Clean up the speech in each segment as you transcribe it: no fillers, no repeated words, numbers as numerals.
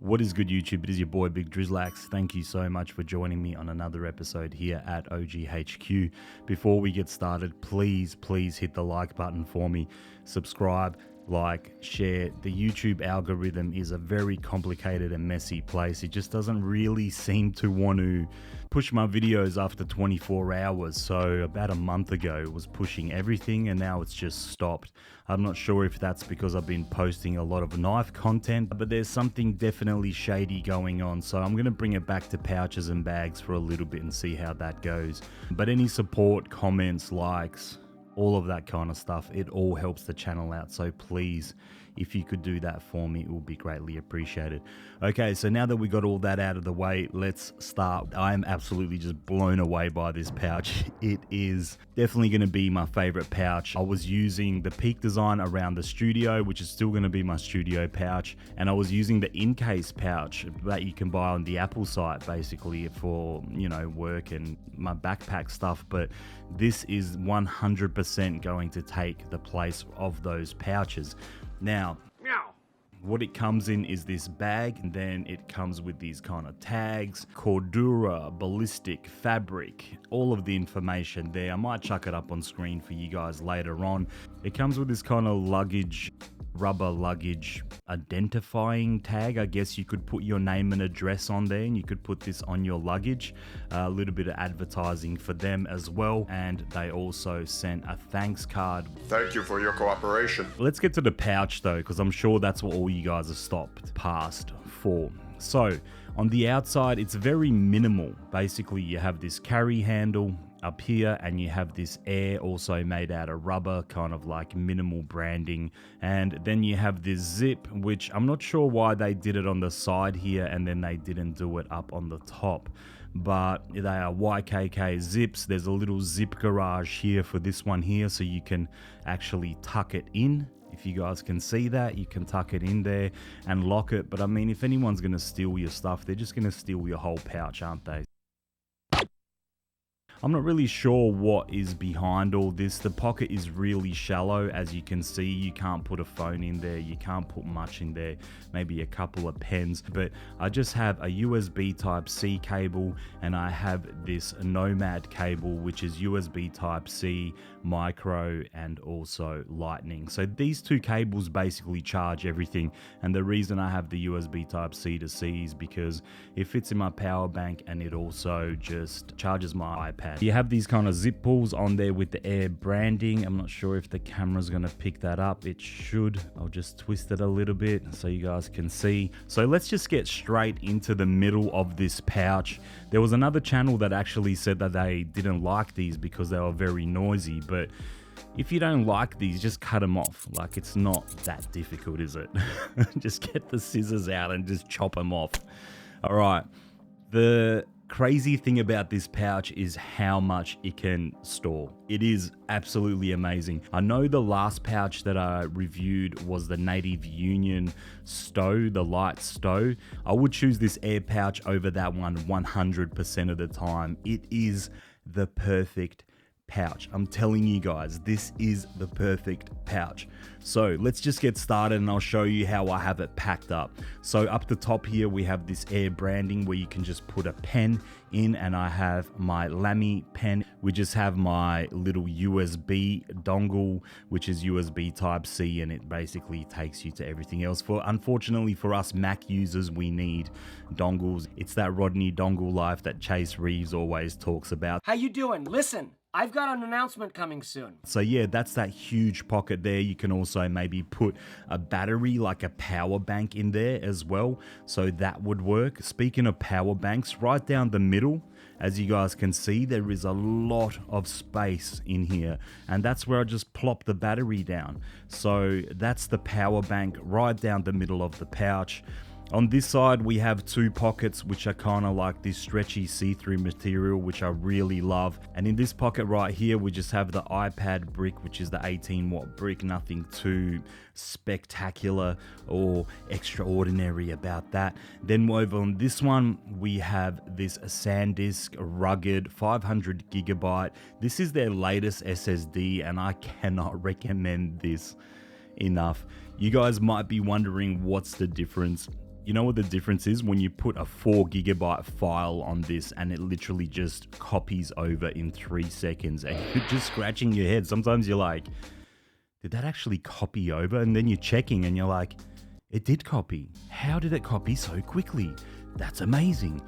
What is good, YouTube? It is your boy Big Drizzlax. Thank you so much for joining me on another episode here at OGHQ. Before we get started, please hit the like button for me. Subscribe, like, share. The YouTube algorithm is a very complicated and messy place. It just doesn't really seem to want to push my videos after 24 hours. So about a month ago it was pushing everything and now it's just stopped. I'm not sure if that's because I've been posting a lot of knife content, but there's something definitely shady going on. So I'm going to bring it back to pouches and bags for a little bit and see how that goes. But any support, comments, likes, all of that kind of stuff, it all helps the channel out. So please, if you could do that for me, it would be greatly appreciated. Okay, so now that we got all that out of the way, let's start. I am absolutely just blown away by this pouch. It is definitely going to be my favorite pouch. I was using the Peak design around the studio, which is still going to be my studio pouch, and I was using the in-case pouch that you can buy on the Apple site basically for, you know, work and my backpack stuff. But this is 100% going to take the place of those pouches. Now, what it comes in is this bag, and then it comes with these kind of tags, Cordura, ballistic, fabric, all of the information there. I might chuck it up on screen for you guys later on. It comes with this kind of luggage, rubber luggage identifying tag. I guess you could put your name and address on there and you could put this on your luggage. A little bit of advertising for them as well, and they also sent a thanks card. Thank you for your cooperation. Let's get to the pouch though, because I'm sure that's what all you guys have stopped past for. So on the outside, it's very minimal. Basically, you have this carry handle up here, and you have this air also made out of rubber, kind of like minimal branding. And then you have this zip, which I'm not sure why they did it on the side here and then they didn't do it up on the top, but they are YKK zips. There's a little zip garage here for this one here, so you can actually tuck it in. If you guys can see that, you can tuck it in there and lock it. But I mean, if anyone's going to steal your stuff, they're just going to steal your whole pouch, aren't they? I'm not really sure what is behind all this. The pocket is really shallow. As you can see, you can't put a phone in there. You can't put much in there, maybe a couple of pens. But I just have a USB Type-C cable, and I have this Nomad cable, which is USB Type-C, micro, and also lightning. So these two cables basically charge everything. And the reason I have the USB Type-C to C is because it fits in my power bank, and it also just charges my iPad. You have these kind of zip pulls on there with the Air branding. I'm not sure if the camera's going to pick that up. It should. I'll just twist it a little bit so you guys can see. So let's just get straight into the middle of this pouch. There was another channel that actually said that they didn't like these because they were very noisy, but if you don't like these, just cut them off. Like, it's not that difficult, is it? Just get the scissors out and just chop them off. All right. The crazy thing about this pouch is how much it can store. It is absolutely amazing. I know the last pouch that I reviewed was the Native Union Stow, the light Stow. I would choose this Air pouch over that one 100% of the time. It is the perfect pouch. I'm telling you guys, this is the perfect pouch. So let's just get started and I'll show you how I have it packed up. So up the top here, we have this Air branding where you can just put a pen in, and I have my Lamy pen. We just have my little USB dongle, which is USB Type-C, and it basically takes you to everything else. Unfortunately for us Mac users, we need dongles. It's that Rodney dongle life that Chase Reeves always talks about. How you doing? Listen, I've got an announcement coming soon. So yeah, that's that huge pocket there. You can also maybe put a battery, like a power bank in there as well. So that would work. Speaking of power banks, right down the middle, as you guys can see, there is a lot of space in here. And that's where I just plop the battery down. So that's the power bank right down the middle of the pouch. On this side, we have two pockets, which are kind of like this stretchy see-through material, which I really love. And in this pocket right here, we just have the iPad brick, which is the 18-watt brick. Nothing too spectacular or extraordinary about that. Then over on this one, we have this SanDisk rugged 500 gigabyte. This is their latest SSD, and I cannot recommend this enough. You guys might be wondering what's the difference. You know what the difference is? When you put a 4 GB file on this and it literally just copies over in 3 seconds and you're just scratching your head. Sometimes you're like, did that actually copy over? And then you're checking and you're like, it did copy. How did it copy so quickly? That's amazing.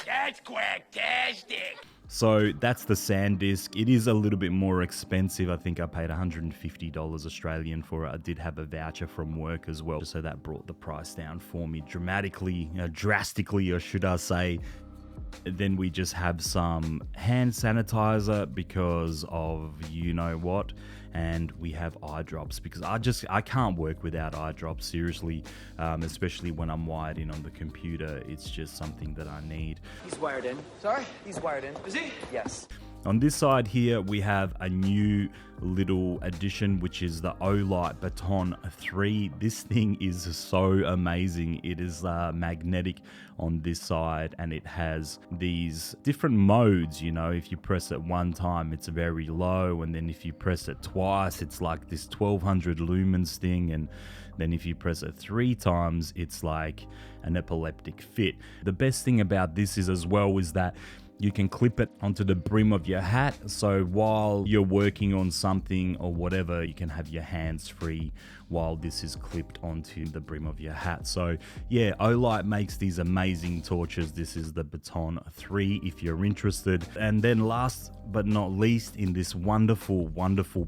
That's quacktastic. So that's the SanDisk. It is a little bit more expensive. I think I paid $150 Australian for it. I did have a voucher from work as well, so that brought the price down for me drastically, or should I say. Then we just have some hand sanitizer because of you know what, and we have eye drops because I can't work without eye drops, seriously, especially when I'm wired in on the computer. It's just something that I need. He's wired in. Sorry? He's wired in. Is he? Yes. On this side here, we have a new little addition, which is the Olight Baton 3. This thing is so amazing. It is magnetic on this side, and it has these different modes. You know, if you press it one time, it's very low, and then if you press it twice, it's like this 1200 lumens thing, and then if you press it 3 times, it's like an epileptic fit. The best thing about this is as well is that you can clip it onto the brim of your hat, so while you're working on something or whatever, you can have your hands free while this is clipped onto the brim of your hat. So yeah, Olight makes these amazing torches. This is the Baton 3 if you're interested. And then last but not least, in this wonderful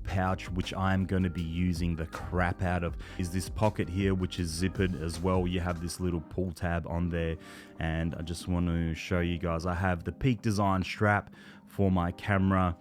pouch, which I am going to be using the crap out of, is this pocket here, which is zippered as well. You have this little pull tab on there, and I just want to show you guys, I have the Peak Design strap for my camera.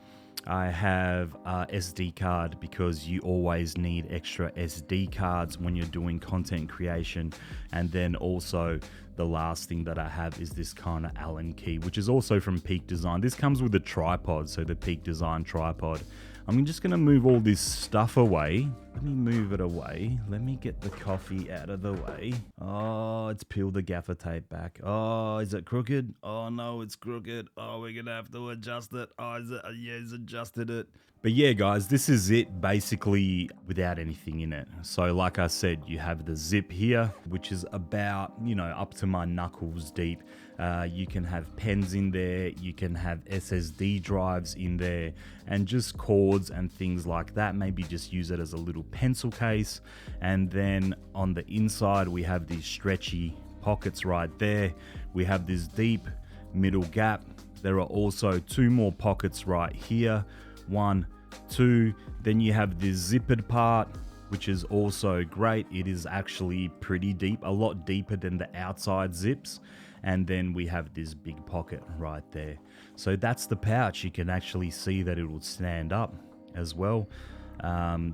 I have a SD card because you always need extra SD cards when you're doing content creation. And then also the last thing that I have is this kind of Allen key, which is also from Peak Design. This comes with a tripod, so the Peak Design tripod. I'm just going to move all this stuff away. Let me move it away. Let me get the coffee out of the way. Oh, it's peeled the gaffer tape back. Oh, is it crooked? Oh no, it's crooked. Oh, we're going to have to adjust it. Oh, yeah, he's adjusted it. But yeah, guys, this is it basically without anything in it. So like I said, you have the zip here, which is about, you know, up to my knuckles deep. You can have pens in there, you can have SSD drives in there, and just cords and things like that. Maybe just use it as a little pencil case. And then on the inside, we have these stretchy pockets right there. We have this deep middle gap. There are also 2 more pockets right here. 1, 2. Then you have this zippered part, which is also great. It is actually pretty deep, a lot deeper than the outside zips. And then we have this big pocket right there. So that's the pouch. You can actually see that it will stand up as well,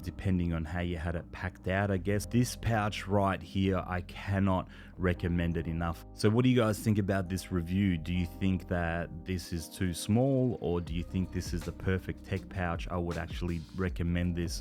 depending on how you had it packed out, I guess. This pouch right here, I cannot recommend it enough. So what do you guys think about this review? Do you think that this is too small, or do you think this is the perfect tech pouch? I would actually recommend this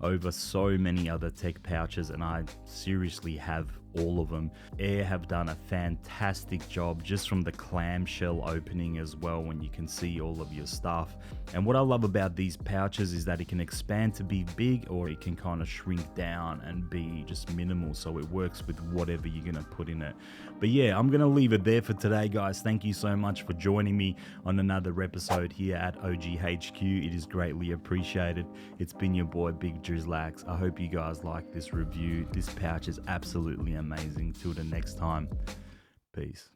over so many other tech pouches, and I seriously have all of them. Air have done a fantastic job just from the clamshell opening as well, when you can see all of your stuff. And what I love about these pouches is that it can expand to be big, or it can kind of shrink down and be just minimal, so it works with whatever you're gonna put in it. But yeah, I'm gonna leave it there for today, guys. Thank you so much for joining me on another episode here at OGHQ. It is greatly appreciated. It's been your boy Big Drizzlax. I hope you guys like this review. This pouch is absolutely amazing. Till the next time, peace.